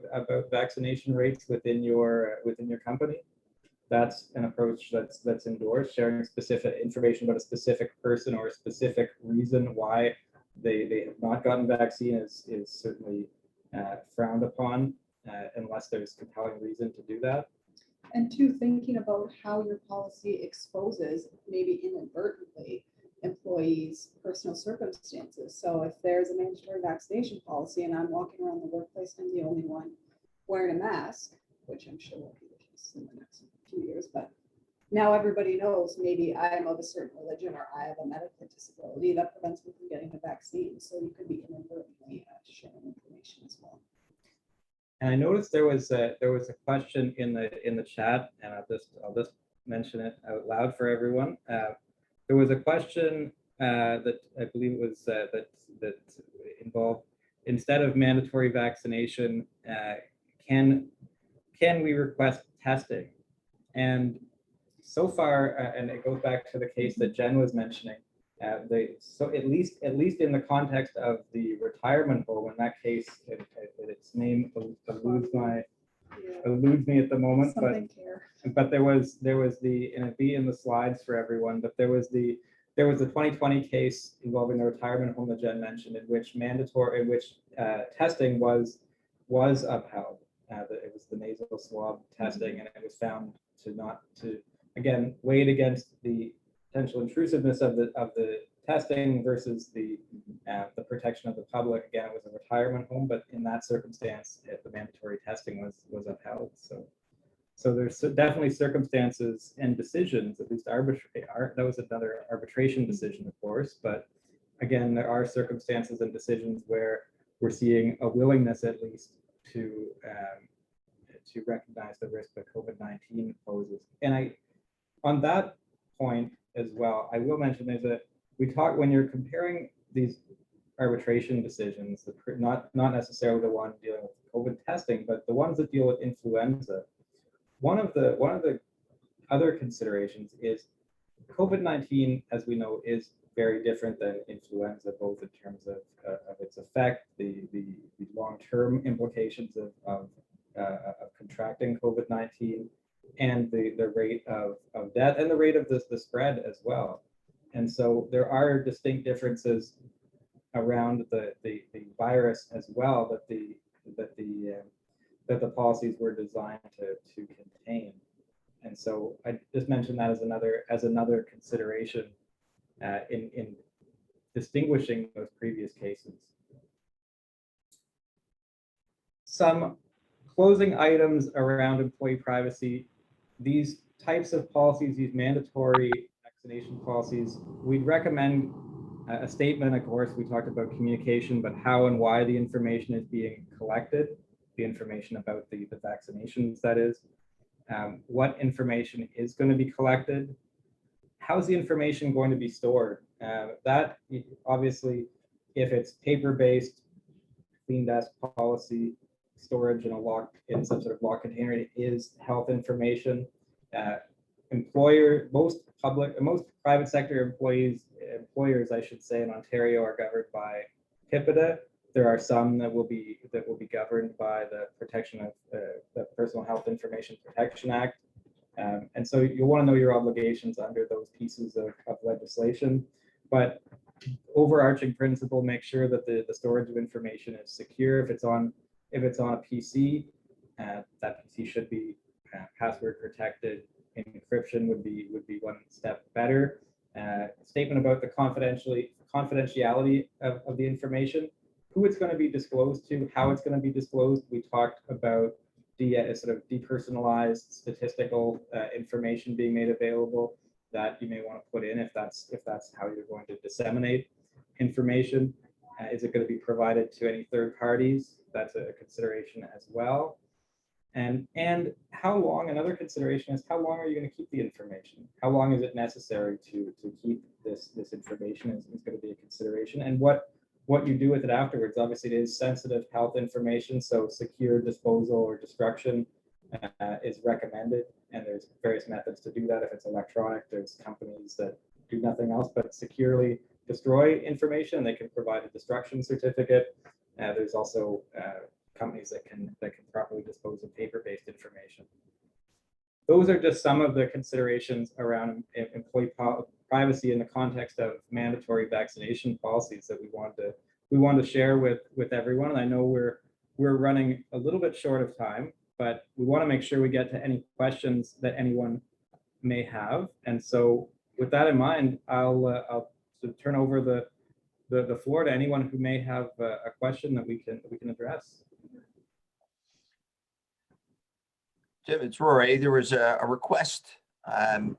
vaccination rates within your company. That's an approach that's endorsed. Sharing specific information about a specific person or a specific reason why they have not gotten vaccine is certainly frowned upon unless there's compelling reason to do that. And two, thinking about how your policy exposes, maybe inadvertently, employees' personal circumstances. So if there's a mandatory vaccination policy and I'm walking around the workplace and I'm the only one wearing a mask, which I'm sure will be the case in the next few years, but now everybody knows maybe I am of a certain religion or I have a medical disability that prevents me from getting a vaccine. So you could be inadvertently sharing information as well. And I noticed there was a question in the chat, and I'll just mention it out loud for everyone. There was a question that I believe was that involved, instead of mandatory vaccination, can we request testing? And so far, and it goes back to the case that Jen was mentioning, so at least in the context of the retirement home, in that case, its name eludes me at the moment, but there was the, and it'd be in the slides for everyone, but there was the 2020 case involving the retirement home that Jen mentioned, in which testing was upheld. It was the nasal swab testing, and it was found to again, weighed against the potential intrusiveness of the testing versus the protection of the public. Again, it was a retirement home, but in that circumstance, the mandatory testing was upheld. So there's definitely circumstances and decisions, at least arbitrary. That was another arbitration decision, of course, but again, there are circumstances and decisions where we're seeing a willingness, at least, to recognize the risk that COVID-19 poses. And on that point as well, I will mention when you're comparing these arbitration decisions, not necessarily the one dealing with COVID testing, but the ones that deal with influenza. One of the other considerations is COVID-19, as we know, is very different than influenza, both in terms of its effect, the long-term implications of contracting COVID-19, and the rate of death and the rate of the spread as well. And so there are distinct differences around the virus as well that the policies were designed to contain. And so I just mentioned that as another consideration in distinguishing those previous cases. Some closing items around employee privacy. These types of policies, these mandatory vaccination policies, we'd recommend a statement. Of course, we talked about communication, but how and why the information is being collected, the information about the vaccinations, that is, what information is going to be collected, how's the information going to be stored? That obviously, if it's paper-based, clean desk policy, storage in a in some sort of locked container, it is health information. Most private sector employers, I should say, in Ontario are governed by HIPAA. There are some that will be governed by the protection of the Personal Health Information Protection Act. And so you'll want to know your obligations under those pieces of legislation. But overarching principle, make sure that the storage of information is secure. If it's on a PC, that PC should be password protected. Encryption would be one step better. Statement about the confidentiality of the information, who it's going to be disclosed to, how it's going to be disclosed. We talked about the sort of depersonalized statistical information being made available that you may want to put in if that's how you're going to disseminate information. Is it going to be provided to any third parties? That's a consideration as well. And how long, another consideration is how long are you going to keep the information? How long is it necessary to keep this information is going to be a consideration. And what you do with it afterwards. Obviously, it is sensitive health information, so secure disposal or destruction is recommended. And there's various methods to do that. If it's electronic, there's companies that do nothing else but securely destroy information. They can provide a destruction certificate. There's also companies that can properly dispose of paper-based information. Those are just some of the considerations around employee privacy in the context of mandatory vaccination policies that we want to share with everyone. And I know we're running a little bit short of time, but we want to make sure we get to any questions that anyone may have. And so, with that in mind, I'll sort of turn over the floor to anyone who may have a question that we can address. Jim, it's Rory. There was a request if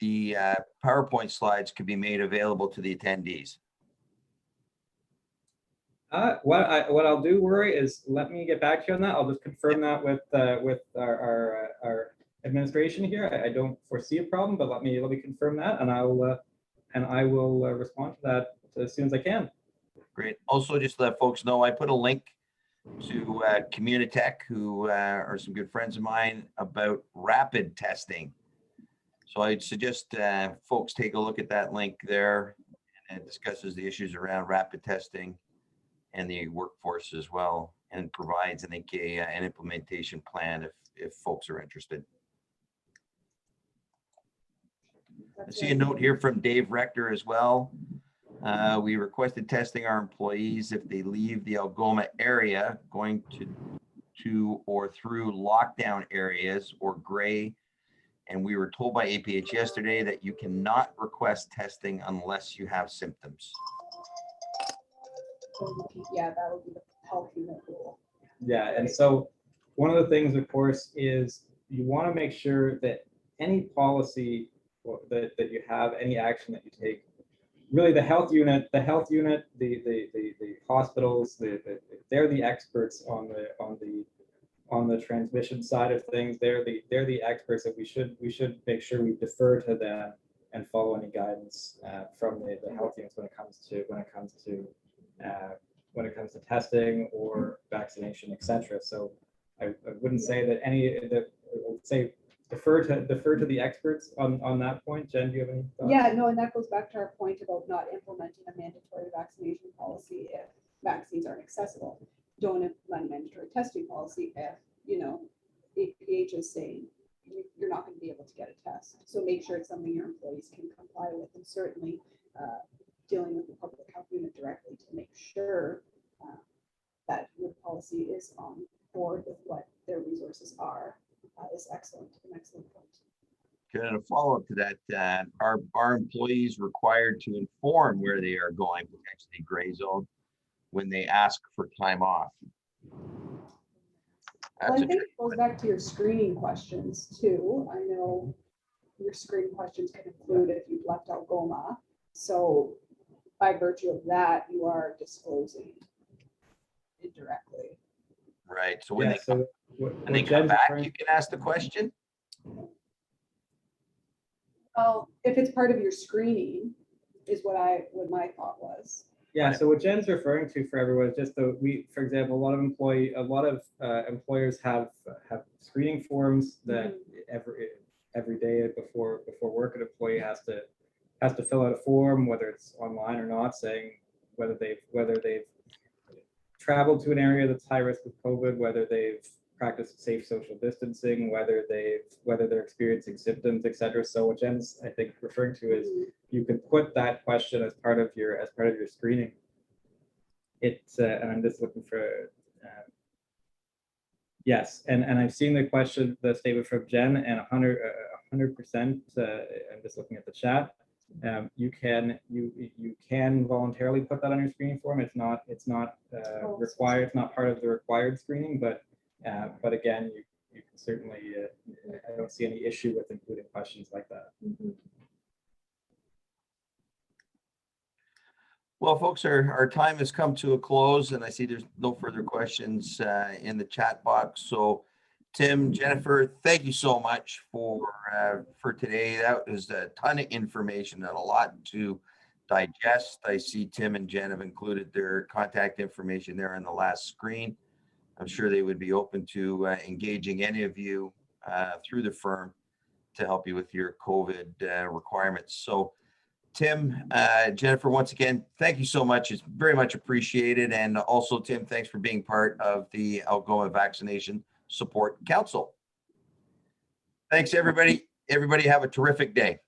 the PowerPoint slides could be made available to the attendees. What I'll do, Rory, is let me get back to you on that. I'll just confirm that with our administration here. I don't foresee a problem, but let me confirm that, and I will respond to that as soon as I can. Great. Also, just to let folks know, I put a link to Communitech, who are some good friends of mine, about rapid testing. So I'd suggest folks take a look at that link there, and it discusses the issues around rapid testing and the workforce as well, and provides, I think, an implementation plan if folks are interested. I see a note here from Dave Rector as well. We requested testing our employees if they leave the Algoma area going to or through lockdown areas or gray. And we were told by APH yesterday that you cannot request testing unless you have symptoms. Yeah, that would be the health unit rule. Yeah, and so one of the things, of course, is you want to make sure that any policy that you have, any action that you take, really the health unit, the hospitals, they're the experts on the transmission side of things. They're the experts that we should make sure we defer to them and follow any guidance from the health units when it comes to testing or vaccination, etc. So I wouldn't say that I would say defer to the experts on that point. Jen, do you have any thoughts? Yeah, no, and that goes back to our point about not implementing a mandatory vaccination policy if vaccines aren't accessible. Don't implement a mandatory testing policy if, APH is saying you're not going to be able to get a test. So make sure it's something your employees can comply with, and certainly dealing with the public health unit directly to make sure that your policy is on board with what their resources are is an excellent point. Good. And a follow-up to that, are employees required to inform where they are going, potentially gray zone, when they ask for time off? Well, I think it goes back to your screening questions too. I know your screening questions can include if you've left Algoma. So by virtue of that, you are disclosing indirectly. Right. So when when they come back, you can ask the question. Oh, if it's part of your screening, is what my thought was. Yeah, so what Jen's referring to for everyone is just for example, a lot of employers have screening forms that every day before work, an employee has to fill out a form, whether it's online or not, saying whether they've traveled to an area that's high risk with COVID, whether they've practiced safe social distancing, whether they're experiencing symptoms, etc. So what Jen's, I think, referring to is you can put that question as part of your screening. It's and I'm just looking for yes, and I've seen the statement from Jen, and 100%. I'm just looking at the chat. You can voluntarily put that on your screening form. It's not required. It's not part of the required screening, but again, you can certainly. I don't see any issue with including questions like that. Well, folks, our time has come to a close, and I see there's no further questions in the chat box. So, Tim, Jennifer, thank you so much for today. That was a ton of information and a lot to digest. I see Tim and Jen have included their contact information there on the last screen. I'm sure they would be open to engaging any of you through the firm to help you with your COVID requirements. So, Tim, Jennifer, once again, thank you so much. It's very much appreciated. And also, Tim, thanks for being part of the Algoma Vaccination Support Council. Thanks, everybody. Everybody have a terrific day.